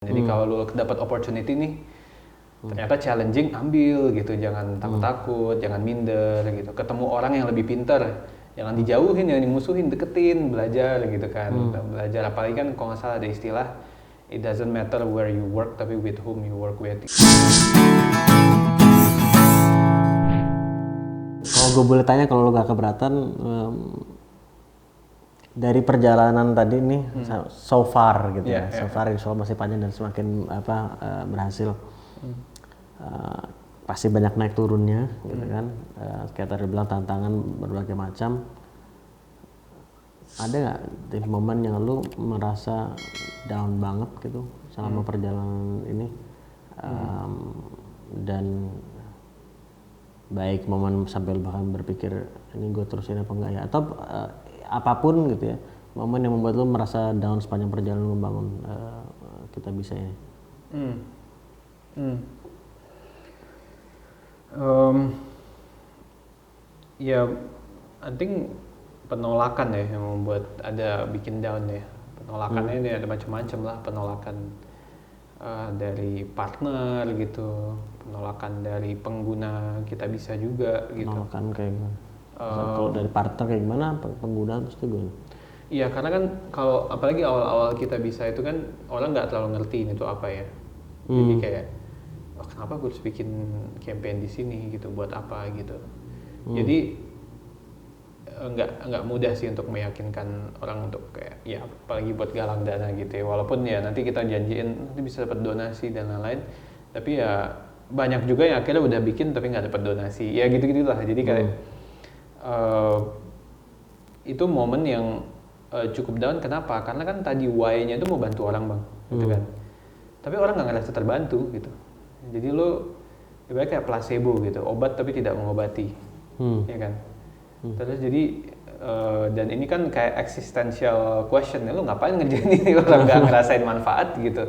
Jadi kalau lu dapat opportunity nih, ternyata challenging, ambil gitu, jangan takut-takut, jangan minder gitu. Ketemu orang yang lebih pintar, jangan dijauhin, jangan dimusuhin, deketin, belajar gitu kan. Belajar, apalagi kan kalau nggak salah ada istilah, it doesn't matter where you work, tapi with whom you work with. Kalau gue boleh tanya, kalau lo gak keberatan, dari perjalanan tadi nih so far gitu ya, so far insya Allah masih panjang dan semakin berhasil. Pasti banyak naik turunnya gitu kan. Kayak tadi bilang tantangan berbagai macam. Ada nggak di momen yang lu merasa down banget gitu selama perjalanan ini, dan baik momen sampai bahkan berpikir ini gue terusin apa enggak ya, atau apapun gitu ya, momen yang membuat lu merasa down sepanjang perjalanan membangun kita bisa ini? Ya, I think penolakan ya yang membuat ada bikin down ya. Penolakannya ini ada macam-macam lah, penolakan dari partner gitu, penolakan dari pengguna kita bisa juga gitu. Penolakan kayak gimana? Kalau dari partner kayak gimana, pengguna terus itu gimana? Iya, karena kan kalau apalagi awal-awal kita bisa itu kan orang nggak terlalu ngerti itu apa ya. Jadi kayak, oh, kenapa gue harus bikin campaign di sini gitu, buat apa gitu. Jadi nggak mudah sih untuk meyakinkan orang untuk kayak, ya apalagi buat galang dana gitu ya. Walaupun ya nanti kita janjiin nanti bisa dapat donasi dan lain-lain, tapi ya banyak juga yang akhirnya udah bikin tapi nggak dapat donasi. Ya gitu-gitulah. Jadi kayak itu momen yang cukup down. Kenapa? Karena kan tadi why-nya itu mau bantu orang bang, gitu kan. Tapi orang nggak ngerasa terbantu gitu. Jadi lo ibaratnya kayak placebo gitu, obat tapi tidak mengobati, ya kan. Terus jadi dan ini kan kayak existential question ya, lo ngapain ngerjain ini orang nggak ngerasain manfaat gitu.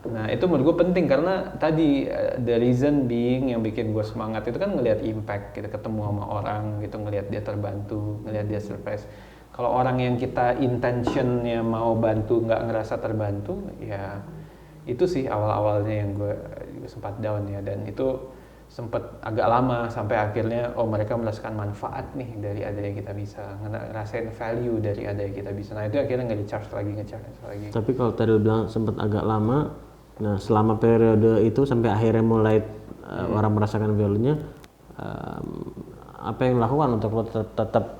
Nah itu menurut gue penting karena tadi the reason being yang bikin gue semangat itu kan ngelihat impact, kita ketemu sama orang gitu, ngelihat dia terbantu, ngelihat dia surprise. Kalau orang yang kita intentionnya mau bantu nggak ngerasa terbantu, ya itu sih awal-awalnya yang gue sempat down ya, dan itu sempat agak lama sampai akhirnya mereka merasakan manfaat nih dari adanya kita bisa, ngerasain value dari adanya kita bisa. Nah itu akhirnya nge-recharge lagi. Tapi kalau tadi lu bilang sempat agak lama, nah selama periode itu sampai akhirnya mulai orang merasakan value-nya, apa yang dilakukan untuk lo tetap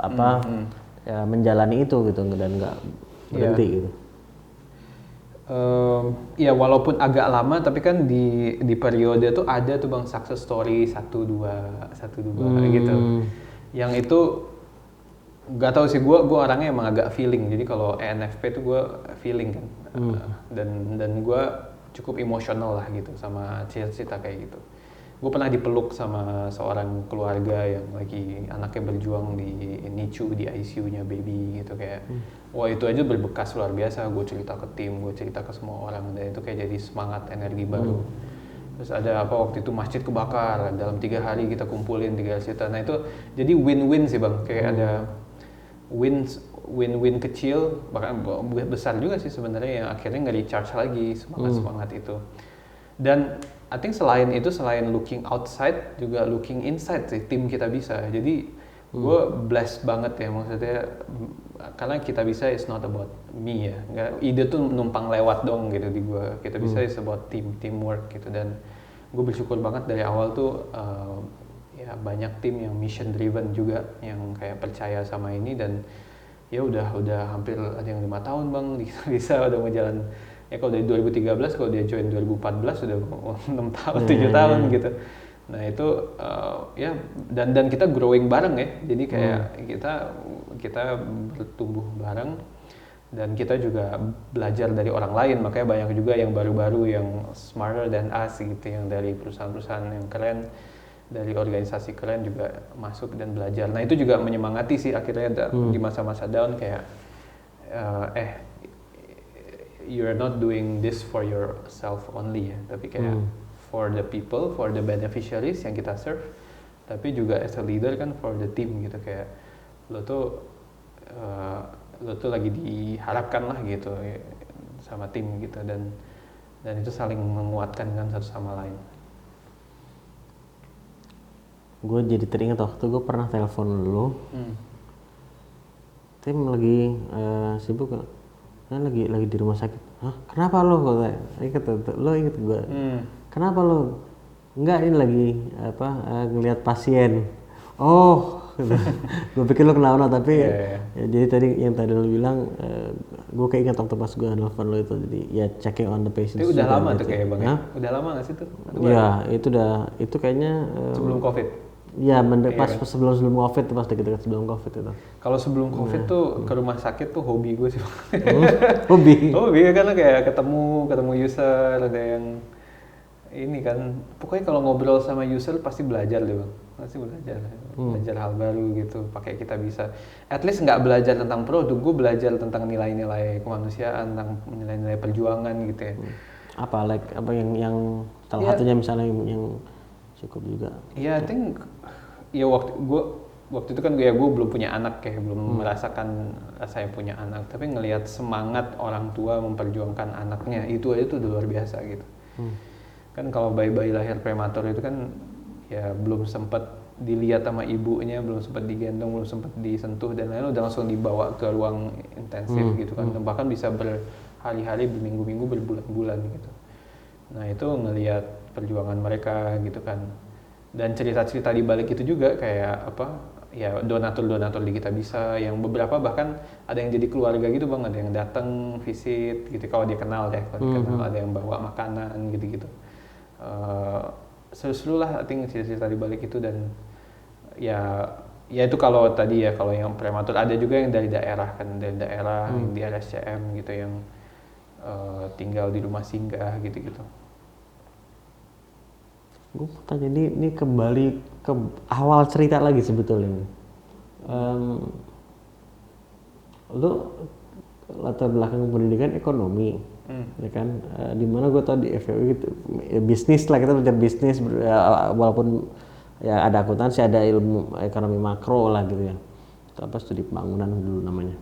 ya, menjalani itu gitu dan nggak berhenti gitu? Ya walaupun agak lama tapi kan di periode tuh ada tuh bang success story 1-2 gitu. Yang itu nggak tahu sih, gue orangnya emang agak feeling. Jadi kalau ENFP tuh gue feeling kan, dan gue cukup emosional lah gitu sama cerita kayak gitu. Gue pernah dipeluk sama seorang keluarga yang lagi anaknya berjuang di NICU, di ICU-nya baby gitu kayak. Wah itu aja berbekas luar biasa. Gue cerita ke tim, gue cerita ke semua orang, dan itu kayak jadi semangat, energi baru. Terus ada apa waktu itu masjid kebakar, dalam 3 hari kita kumpulin 3 cerita. Nah itu jadi win-win sih bang, kayak ada win-win kecil, bahkan besar juga sih sebenarnya, yang akhirnya nge-recharge lagi semangat itu. Dan I think selain itu, selain looking outside, juga looking inside sih, tim kita bisa. Jadi gue blessed banget ya, maksudnya karena kita bisa is not about me ya, nggak, ide tuh numpang lewat dong gitu di gue. Kita bisa is about teamwork gitu, dan gue bersyukur banget dari awal tuh ya banyak tim yang mission driven juga, yang kayak percaya sama ini, dan ya udah hampir ada yang 5 tahun bang bisa udah mau jalan. Ya kalau dari 2013, kalau dia join 2014 sudah 6 tahun, 7 tahun gitu. Nah itu ya dan kita growing bareng ya. Jadi kayak kita bertumbuh bareng, dan kita juga belajar dari orang lain. Makanya banyak juga yang baru-baru yang smarter than us gitu, yang dari perusahaan-perusahaan yang keren, dari organisasi keren juga masuk dan belajar. Nah itu juga menyemangati sih akhirnya di masa-masa down kayak you're not doing this for yourself only ya, tapi kayak for the people, for the beneficiaries yang kita serve, tapi juga as a leader kan for the team gitu. Kayak lo tuh lagi diharapkan lah gitu sama tim gitu, dan dan itu saling menguatkan kan satu sama lain. Gue jadi teringat waktu gue pernah telepon lu, tim lagi sibuk kan, lagi di rumah sakit. Hah, kenapa lo? Gue inget tuh, lo inget gue. Kenapa lo? Enggak, ini lagi ngelihat pasien. Oh, gitu. Gue pikir lo kenapa, tapi ya, jadi tadi yang tadi lo bilang, gue keinget waktu pas gue nelfon lo itu, jadi ya checking on the patient. Itu udah lama gitu. tuh kayak bang. Udah lama nggak sih tuh? Iya, itu kayaknya sebelum COVID. Iya, pas sebelum COVID tuh, pas deket-deket sebelum COVID itu. Kalau sebelum COVID tuh ke rumah sakit tuh hobi gue sih. Hobi? Hobi karena kayak ketemu user, ada yang ini kan, pokoknya kalau ngobrol sama user pasti belajar deh bang, pasti belajar hal baru gitu, pakai kita bisa, at least nggak belajar tentang produk, gue belajar tentang nilai-nilai kemanusiaan, tentang nilai-nilai perjuangan gitu ya. Apa yang salah satunya misalnya yang cukup juga? Iya, I think ya waktu itu kan gue belum punya anak ya, belum merasakan saya punya anak, tapi ngelihat semangat orang tua memperjuangkan anaknya itu aja tuh luar biasa gitu. Kan kalau bayi-bayi lahir prematur itu kan ya belum sempat dilihat sama ibunya, belum sempat digendong, belum sempat disentuh dan lain-lain, udah langsung dibawa ke ruang intensif gitu kan, bahkan bisa berhari-hari, berminggu-minggu, berbulan-bulan gitu. Nah itu ngelihat perjuangan mereka gitu kan, dan cerita-cerita di balik itu juga kayak ya donatur di Kita Bisa, yang beberapa bahkan ada yang jadi keluarga gitu bang, ada yang datang visit gitu kalau dia kenal ya, kalau dia kenal, ada yang bawa makanan gitu-gitu. Seru-seru lah, I think cerita-cerita di balik itu. Dan ya itu kalau tadi ya, kalau yang prematur ada juga yang dari daerah kan, dari daerah yang di RSCM gitu, yang tinggal di rumah singgah gitu-gitu. Gue mau tanya, ini kembali ke awal cerita lagi sebetulnya. Lu latar belakang pendidikan ekonomi, ya kan? Dimana gue tau di FEU gitu, ya bisnis lah, kita belajar bisnis, walaupun ya ada akuntansi, ada ilmu ekonomi makro lah gitu ya. Itu apa, studi pembangunan dulu namanya.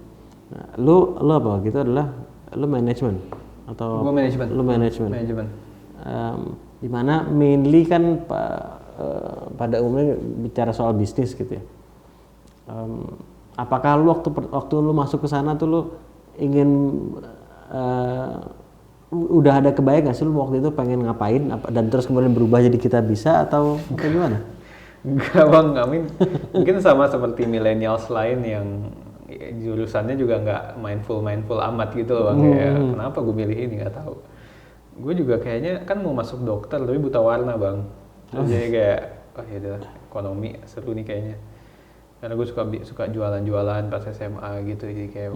Nah, lu apa gitu adalah lu manajemen atau? Gue manajemen. Lu manajemen. Dimana mainly kan pada umumnya bicara soal bisnis gitu ya. Apakah lu waktu lu masuk ke sana tuh lu ingin udah ada kebayang nggak sih lu waktu itu pengen ngapain dan terus kemudian berubah jadi Kita Bisa atau kayak gimana? Enggak bang, mungkin sama seperti millennials lain yang jurusannya juga nggak mindful amat gitu loh bang. Kayak kenapa gue milih ini nggak tahu. Gue juga kayaknya kan mau masuk dokter tapi buta warna bang. Jadi kayak ya udah, ekonomi seru nih kayaknya. Karena gue suka jualan-jualan pas SMA gitu, jadi kayak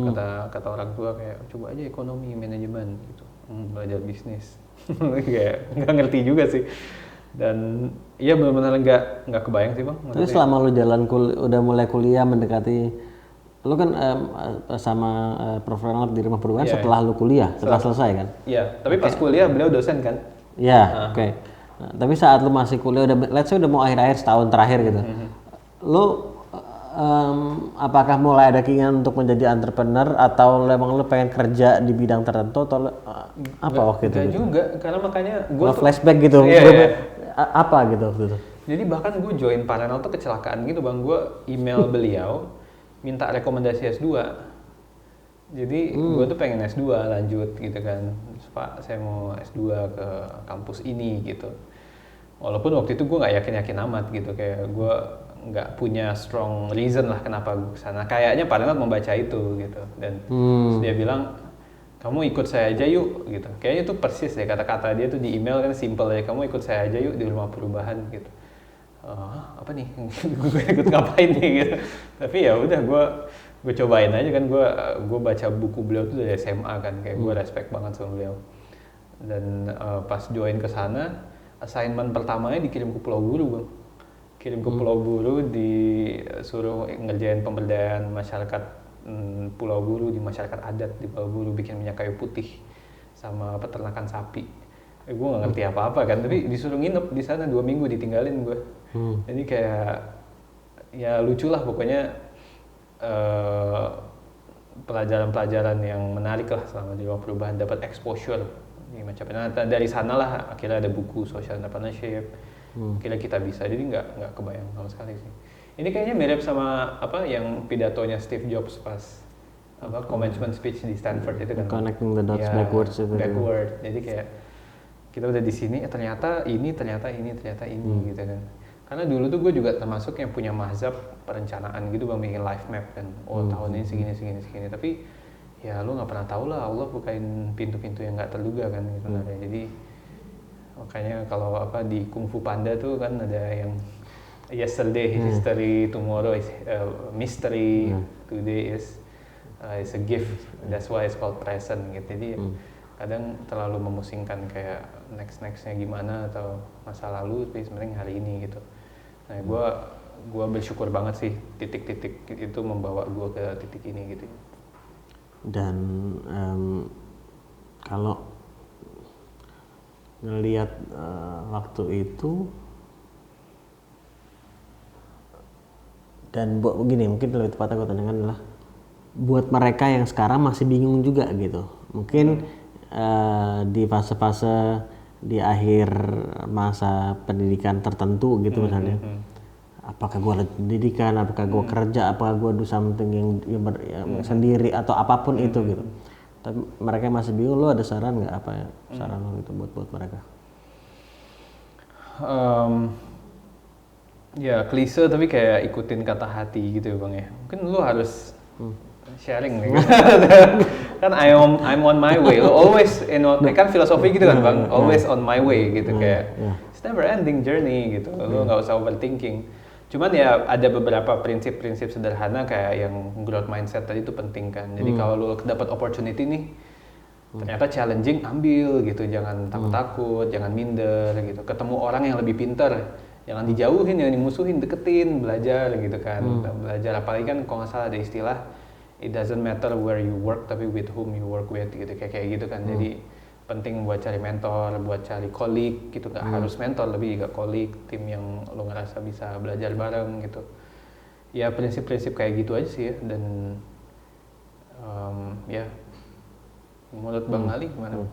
kata orang tua kayak coba aja ekonomi manajemen gitu, belajar bisnis. Kayak nggak ngerti juga sih, dan iya benar-benar nggak kebayang sih bang. Tapi selama lu udah mulai kuliah mendekati, lu kan sama profesional di rumah perubahan setelah lu kuliah, setelah selesai kan? Iya, tapi pas kuliah beliau dosen kan? Iya, oke. Nah, tapi saat lu masih kuliah, let's say udah mau akhir-akhir setahun terakhir gitu, lu apakah mulai ada keinginan untuk menjadi entrepreneur atau emang lu pengen kerja di bidang tertentu atau apa waktu itu? Enggak juga, karena makanya gue flashback gitu. Iya. Apa gitu waktu itu? Jadi bahkan gue join Parenal tuh kecelakaan gitu bang, gue email beliau minta rekomendasi S2. Jadi gue tuh pengen S2 lanjut gitu kan, Pak saya mau S2 ke kampus ini gitu. Walaupun waktu itu gue nggak yakin amat gitu, kayak gue nggak punya strong reason lah kenapa gue kesana. Kayaknya Parenal membaca itu gitu, dan terus dia bilang kamu ikut saya aja yuk gitu. Kayaknya itu persis deh kata-kata dia tuh di email kan, simple ya, kamu ikut saya aja yuk di rumah perubahan gitu. Apa nih? Gue ikut ngapain nih gitu. Tapi ya udah gue cobain aja kan, gue baca buku beliau tuh dari SMA kan, kayak gue respect banget sama beliau. Dan pas join ke sana, assignment pertamanya dikirim ke Pulau Buru bang. Kirim ke Pulau Buru, disuruh ngerjain pemberdayaan masyarakat Pulau Buru, di masyarakat adat di Pulau Buru, bikin minyak kayu putih sama peternakan sapi. Gue nggak ngerti apa-apa kan, tapi disuruh nginep di sana 2 minggu, ditinggalin gue. Jadi kayak ya lucu lah pokoknya, pelajaran-pelajaran yang menarik lah selama di rumah perubahan, dapat exposure macam. Nah dari sanalah akhirnya ada buku social entrepreneurship. Akhirnya kita bisa, jadi nggak kebayang sama sekali sih. Ini kayaknya mirip sama apa yang pidatonya Steve Jobs pas apa commencement speech di Stanford itu kan. Connecting the dots Ya, backwards itu. backward. Jadi kayak kita udah di sini, ternyata ini gitu kan. Karena dulu tuh gue juga termasuk yang punya mazhab perencanaan gitu, bang, bikin life map kan. Oh tahun ini segini. Tapi ya lu nggak pernah tahu lah, Allah bukain pintu-pintu yang nggak terduga kan gitu. Jadi makanya kalau apa di Kung Fu Panda tuh kan ada yang yesterday is history, tomorrow is mystery, today is a gift. That's why it's called present gitu. Jadi kadang terlalu memusingkan kayak nextnya gimana atau masa lalu, tapi sebenarnya hari ini gitu. Nah gue bersyukur banget sih titik-titik itu membawa gue ke titik ini gitu. Dan kalau ngelihat waktu itu dan buat begini, mungkin lebih tepatnya gue tanyakan adalah buat mereka yang sekarang masih bingung juga gitu, mungkin di fase-fase di akhir masa pendidikan tertentu gitu misalnya, apakah gue lanjut pendidikan, apakah gue kerja, apakah gue do something yang sendiri atau apapun itu gitu. Tapi mereka masih bingung. Lo ada saran nggak, apa ya saran lo gitu buat mereka? Ya klise tapi kayak ikutin kata hati gitu ya bang ya. Mungkin lo harus sharing nih. Kan I'm on my way. Lo always kan filosofi gitu kan bang. Always on my way gitu kayak. It's never ending journey gitu. Lo nggak usah overthinking. Cuman ya ada beberapa prinsip-prinsip sederhana kayak yang growth mindset tadi itu penting kan. Jadi kalau lo dapat opportunity nih, ternyata challenging, ambil gitu. Jangan takut-takut, jangan minder gitu. Ketemu orang yang lebih pintar, jangan dijauhin, jangan dimusuhin, deketin, belajar gitu kan. Belajar, apalagi kan kalau nggak salah ada istilah, it doesn't matter where you work, tapi with whom you work with gitu, kayak gitu kan. Jadi penting buat cari mentor, buat cari colleague gitu, nggak harus mentor, lebih juga colleague, tim yang lo ngerasa bisa belajar bareng gitu. Ya prinsip-prinsip kayak gitu aja sih ya. Dan ya menurut Bang Ali gimana?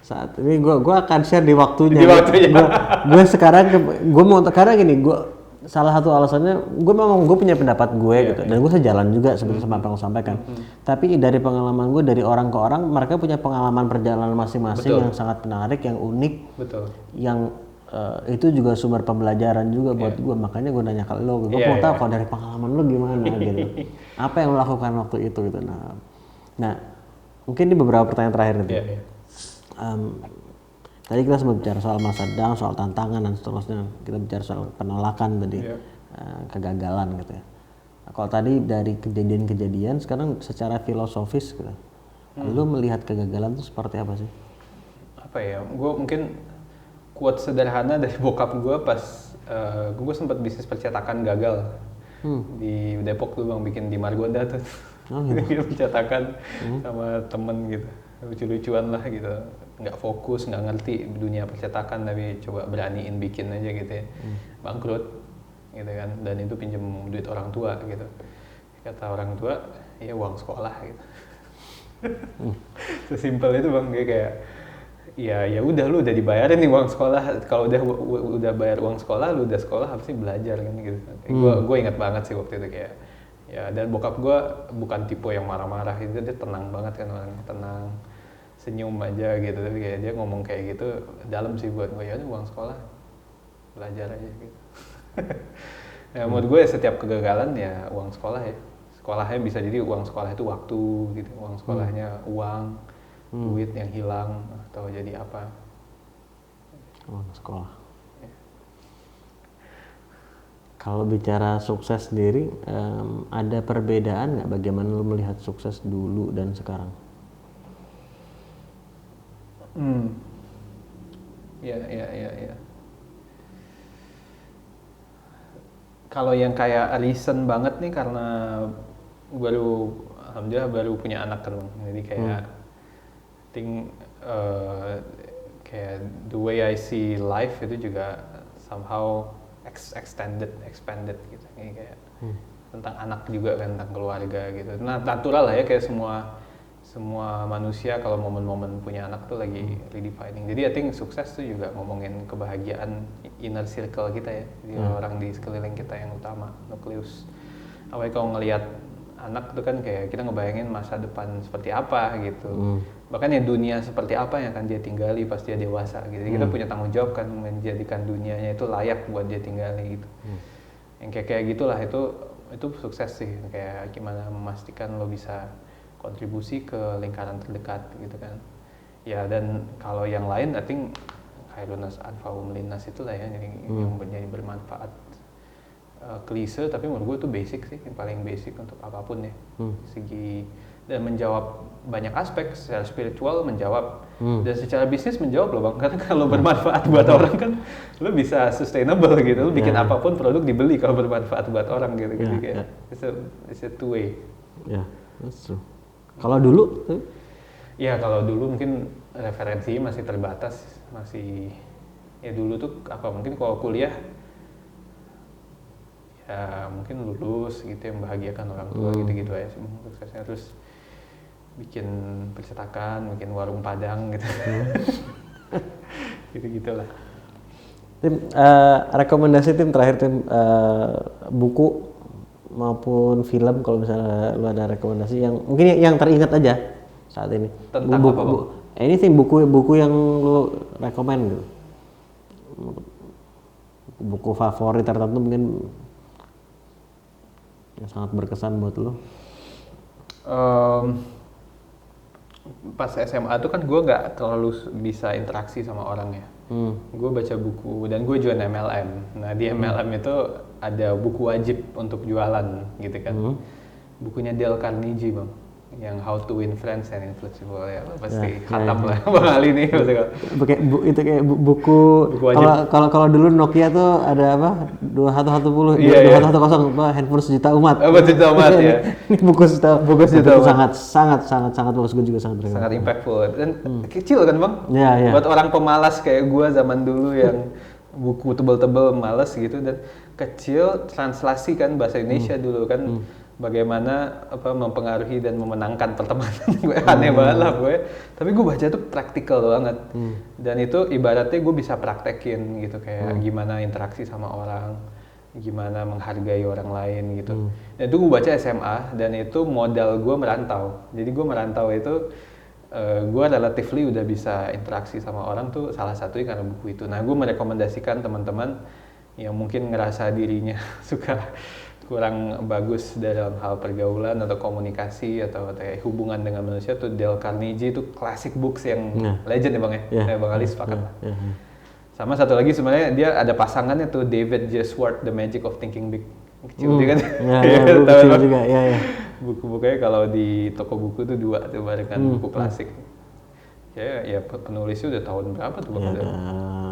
Saat ini gue akan share di waktunya. Di waktunya. Gue sekarang gue mau karena gini, gue salah satu alasannya gue punya pendapat gue gitu, dan gue sejalan juga sebetulnya sama apa yang lo sampaikan. Tapi dari pengalaman gue dari orang ke orang, mereka punya pengalaman perjalanan masing-masing yang sangat menarik, yang unik, yang itu juga sumber pembelajaran juga buat gue. Makanya gue nanya ke lo, gue mau tahu kalau dari pengalaman lo gimana gitu, apa yang lo lakukan waktu itu gitu. Nah mungkin ini beberapa pertanyaan terakhir nanti. Tadi kita sempat bicara soal masa down, soal tantangan dan seterusnya. Kita bicara soal penolakan tadi, kegagalan gitu ya. Nah, kalau tadi dari kejadian-kejadian, sekarang secara filosofis gitu, lu melihat kegagalan itu seperti apa sih? Apa ya, gue mungkin quote sederhana dari bokap gue pas gue sempat bisnis percetakan gagal di Depok tuh bang, bikin di Margonda tuh. Gitu. Percetakan sama temen gitu, lucu-lucuan lah gitu, nggak fokus, nggak ngerti dunia percetakan, tapi coba beraniin bikin aja gitu ya. Bangkrut gitu kan, dan itu pinjam duit orang tua gitu. Kata orang tua, ya uang sekolah gitu. Sesimpel itu bang, dia kayak ya udah, lu udah dibayarin nih uang sekolah, kalau udah bayar uang sekolah, lu udah sekolah harusnya belajar kan gitu. Gue ingat banget sih waktu itu kayak ya, dan bokap gue bukan tipe yang marah-marah gitu, dia tenang banget kan, orangnya tenang, senyum aja gitu. Tapi kayak dia ngomong kayak gitu dalam sih buat gue, ya uang sekolah belajar aja gitu. Ya menurut gue setiap kegagalan ya uang sekolah ya, sekolahnya bisa jadi uang sekolah itu waktu gitu, uang sekolahnya uang, duit yang hilang atau jadi apa, uang sekolah. Kalau bicara sukses sendiri, ada perbedaan nggak bagaimana lo melihat sukses dulu dan sekarang? Ya. Kalau yang kayak recent banget nih, karena alhamdulillah baru punya anak kan, jadi kayak think kayak the way I see life itu juga somehow expanded gitu, kayak tentang anak juga kan, tentang keluarga gitu. Nah natural lah ya, kayak semua semua manusia kalau momen-momen punya anak tuh lagi redefining. Jadi I think sukses tuh juga ngomongin kebahagiaan inner circle kita ya. Jadi orang di sekeliling kita yang utama, nukleus. Apalagi kalau ngelihat anak tuh kan kayak kita ngebayangin masa depan seperti apa gitu. Bahkan ya dunia seperti apa yang akan dia tinggali pas dia dewasa gitu. Jadi kita punya tanggung jawab kan menjadikan dunianya itu layak buat dia tinggali gitu. Yang kayak gitulah itu sukses sih, kayak gimana memastikan lo bisa kontribusi ke lingkaran terdekat gitu kan. Ya dan kalau yang lain I think khairunas anfa'uhum linnas itulah ya yang menjadi bermanfaat. Klise tapi menurut gue itu basic sih, yang paling basic untuk apapun ya. Segi dan menjawab banyak aspek, secara spiritual menjawab dan secara bisnis menjawab loh Bang, karena kalau bermanfaat buat orang kan lo bisa sustainable gitu, lo bikin apapun produk dibeli kalau bermanfaat buat orang gitu. Jadi kayak it's a two way. Ya, that's true. Kalau dulu tuh? Ya kalau dulu mungkin referensi masih terbatas, ya dulu tuh apa mungkin kalau kuliah ya mungkin lulus gitu yang membahagiakan orang tua gitu aja sih suksesnya, terus bikin percetakan, bikin warung Padang gitu. Gitu-gitulah. Tim, rekomendasi tim terakhir tim buku maupun film kalau misalnya lu ada rekomendasi yang mungkin yang teringat aja saat ini. Tentang apa Bang? Ini sih buku yang lu rekomend gitu. Buku favorit tertentu mungkin yang sangat berkesan buat lu. Pas SMA tuh kan gue nggak terlalu bisa interaksi sama orang ya. Gue baca buku dan gue join MLM. Nah di MLM itu ada buku wajib untuk jualan gitu kan. Bukunya Dale Carnegie Bang, yang How to Win Friends and Influence People ya, pasti khatam lah Bang Ali nih. Itu kayak buku kalau dulu Nokia tuh ada apa 2110 2110 handphone sejuta umat. Sejuta umat ya. Ini buku sejuta umat sangat bagus, gue juga sangat sangat impactful dan kecil kan Bang. Iya. Buat orang pemalas kayak gue zaman dulu yang buku tebel-tebel malas gitu, dan kecil, translasi kan bahasa Indonesia dulu kan. Bagaimana mempengaruhi dan memenangkan pertemanan. Gue aneh banget lah gue, tapi gue baca tuh praktikal banget. Dan itu ibaratnya gue bisa praktekin gitu, kayak gimana interaksi sama orang, gimana menghargai orang lain gitu. Dan itu gue baca SMA, dan itu modal gue merantau. Jadi gue merantau itu gue relatively udah bisa interaksi sama orang tuh salah satunya karena buku itu. Nah gue merekomendasikan teman-teman yang mungkin ngerasa dirinya suka kurang bagus dalam hal pergaulan atau komunikasi atau kayak hubungan dengan manusia tuh Dale Carnegie itu classic books yang legend ya Bang ya. Bang Ali sepakat lah. Sama satu lagi sebenarnya dia ada pasangannya tuh, David J. Schwartz, The Magic of Thinking Big. Kecil juga kan? Kecil juga, ya. Buku-bukunya kalau di toko buku tuh 2 tuh barengan buku klasik. Ya penulisnya udah tahun berapa tuh Bang?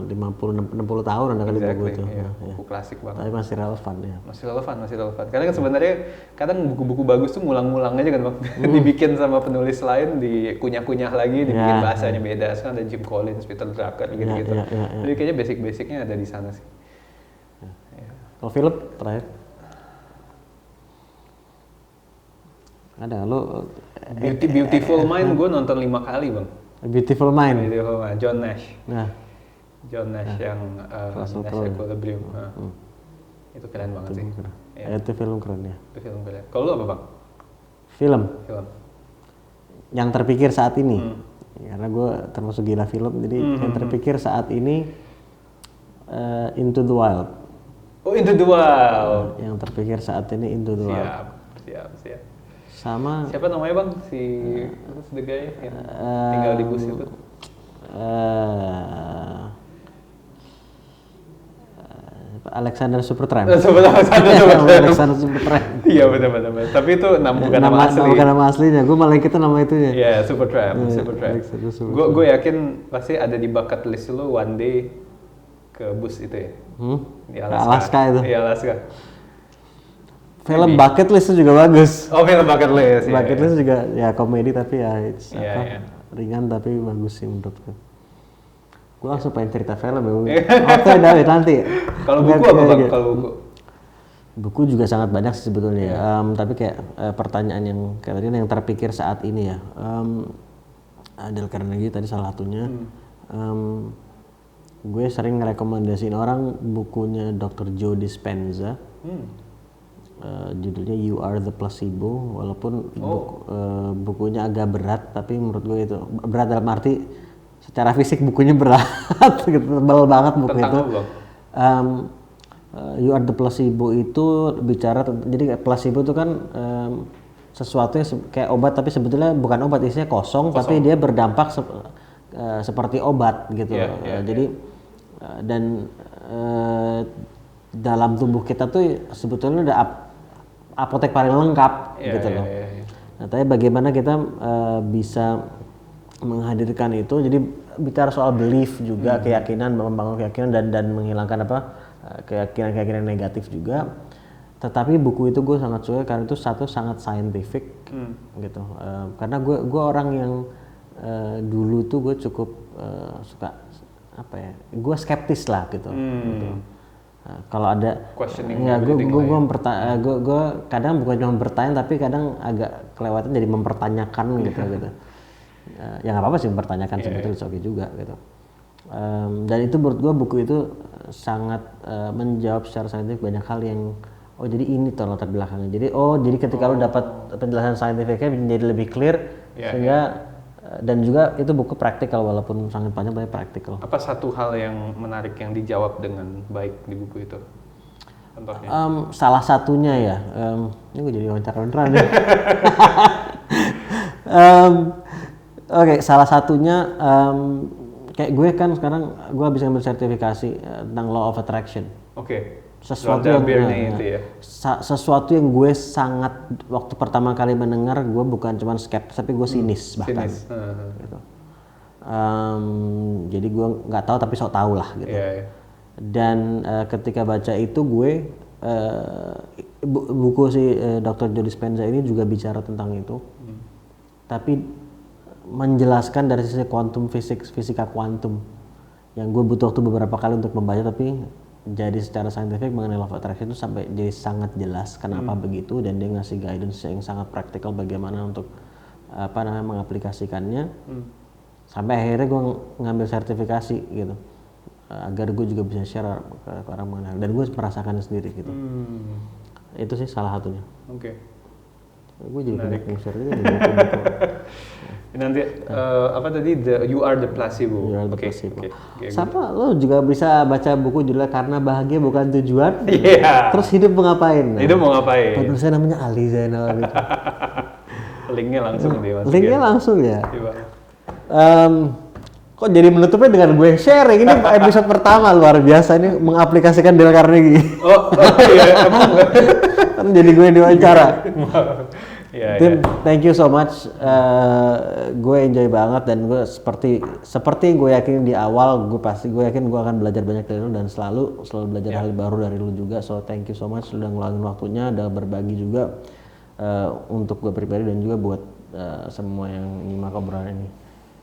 50-60 tahun ada kali buku itu. Ya, buku klasik banget. Tapi masih relevan ya. Masih relevan. Karena kan sebenarnya kadang buku-buku bagus tuh ngulang-ngulang aja kan Bang. Dibikin sama penulis lain, dikunyah-kunyah lagi, dibikin bahasanya beda. Sekarang ada Jim Collins, Peter Drucker gitu-gitu. Jadi kayaknya basic-basicnya ada di sana sih. Kalau film terakhir? Ada lo Beautiful Mind gue nonton 5 kali Bang. Beautiful Mind. John Nash. John Nash yang Nash Equilibrium. Itu keren banget sih. Itu film keren ya. Itu film keren. Kalau lu apa Bang? Film. Yang terpikir saat ini. Karena gue termasuk gila film, jadi yang terpikir saat ini Into the Wild. Oh, Into the Wild. Yang terpikir saat ini Into the Wild. Siap. Sama siapa namanya Bang? Si the guy yang tinggal di bus itu. Alexander Supertramp. Alexander Supertramp. Iya benar. Tapi itu bukan nama asli. Bukan nama aslinya. Gue malah kita nama itunya. Iya, Supertramp. Gue yakin pasti ada di bucket list lu one day ke bus itu ya. Di Alaska itu. Iya, Alaska. Film Bucket List itu juga bagus. Oh, film Bucket List. Bucket List juga ya komedi tapi ya ringan tapi bagus sih menurutku. Gue langsung pengen cerita film ya. Oke, David nanti. Kalau buku apa Bang? Kalau buku? Buku juga sangat banyak sih sebetulnya. Tapi kayak pertanyaan yang kayak tadi yang terpikir saat ini ya. Dale Carnegie tadi salah satunya. Gue sering ngerekomendasiin orang bukunya Dr. Joe Dispenza. Judulnya You Are the Placebo. Walaupun bukunya agak berat, tapi menurut gue itu berat dalam arti secara fisik bukunya berat, gitu, tebal banget buku Tentang itu. You Are the Placebo itu bicara jadi placebo itu kan sesuatu yang kayak obat tapi sebetulnya bukan obat, isinya kosong. Tapi dia berdampak seperti obat gitu. Jadi dan dalam tubuh kita tuh sebetulnya ada apotek paling lengkap gitu loh. Nah, tapi bagaimana kita bisa menghadirkan itu, jadi bicara soal belief juga, keyakinan, membangun keyakinan dan menghilangkan keyakinan-keyakinan negatif juga. Tetapi buku itu gue sangat suka karena itu satu sangat scientific gitu. Karena gue orang yang dulu tuh gue cukup suka gue skeptis lah gitu. Nah, kalau ada questioning, ya gue kadang bukan cuma bertanya tapi kadang agak kelewatan jadi mempertanyakan gitu. Ya nggak apa-apa sih mempertanyakan, sebetulnya oke juga gitu. Dan itu menurut gue buku itu sangat menjawab secara saintifik banyak hal yang jadi ini tuh latar belakangnya. Jadi ketika lu dapat penjelasan saintifiknya menjadi lebih clear sehingga dan juga itu buku praktikal walaupun sangat panjang tapi praktikal. Apa satu hal yang menarik yang dijawab dengan baik di buku itu? Contohnya? Salah satunya ya, ini gue jadi wawancara beneran nih. Oke, salah satunya kayak gue kan sekarang gue bisa ngambil sertifikasi tentang law of attraction. Sesuatu yang gue sangat waktu pertama kali mendengar gue bukan cuma skeptis tapi gue sinis bahkan. Gitu. Jadi gue nggak tahu tapi sok tahu lah gitu. Dan ketika baca itu gue buku si Dr. Joe Dispenza ini juga bicara tentang itu. Tapi menjelaskan dari sisi quantum fisika kuantum yang gue butuh waktu beberapa kali untuk membaca, tapi jadi secara saintifik mengenai law of attraction itu sampai jadi sangat jelas kenapa begitu, dan dia ngasih guidance yang sangat praktikal bagaimana untuk mengaplikasikannya. Sampai akhirnya gue ngambil sertifikasi gitu agar gue juga bisa share ke orang mengenal dan gue merasakannya sendiri gitu. Itu sih salah satunya. Gue jadi banyak share juga di buku-buku. Nanti You Are the Placebo. You Are the Placebo. Sama lo juga bisa baca buku judulnya Karena Bahagia Bukan Tujuan. Terus hidup mau ngapain? Hidup mau ngapain? Penulisnya namanya Ali Zainal gitu. Linknya langsung Linknya langsung ya. Kok jadi menutupnya dengan gue sharing? Ini episode pertama luar biasa ini mengaplikasikan Dale Carnegie. Iya, emang enggak? Kan jadi gue diwawancara. Thank you so much. Gue enjoy banget dan gue seperti gue yakin di awal gue yakin gue akan belajar banyak dari lu dan selalu belajar hal baru dari lu juga. So thank you so much udah ngeluangin waktunya, udah berbagi juga untuk gue pribadi dan juga buat semua yang nyimak obrolan ini.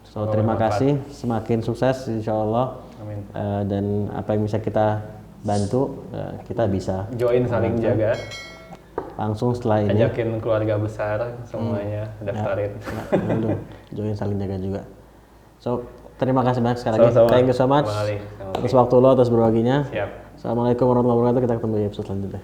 So terima kasih, semakin sukses insyaallah. Amin. Dan apa yang bisa kita bantu kita bisa join saling jaga. Langsung setelah ini ajakin keluarga besar semuanya daftarin. Join saling jaga juga. So terima kasih banyak sekali lagi. Sama-sama. Thank you so much atas waktu lo, atas berbaginya. Siap. Assalamualaikum warahmatullahi wabarakatuh. Kita ketemu di episode selanjutnya.